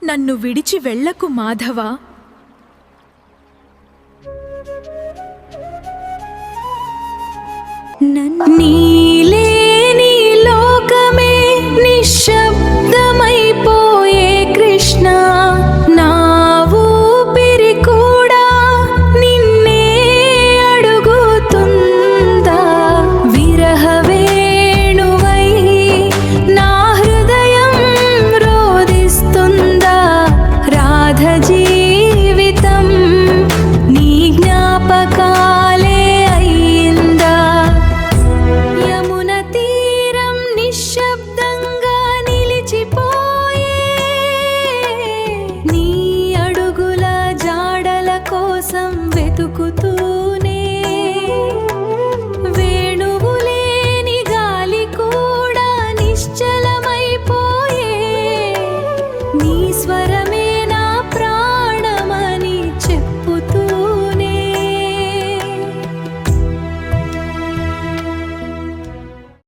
నన్ను విడిచి వెళ్ళకు మాధవా. నీలేని లోకమే నిశ్శబ్దమైపోయే కృష్ణ, నా ఊపిరి కూడా నిన్నే అడుగుతుందా. విరహ వేణువై నా హృదయం రోదిస్తుందా. రాధ జీవితం నీ జ్ఞాపకాలే అయిందా. యమున తీరం నిశ్శబ్దంగా నిలిచిపోయే, నీ అడుగుల జాడల కోసం వెతుకుతూనే. వేణువు లేని గాలి కూడా నిశ్చలమైపోయే, నీ స్వరమే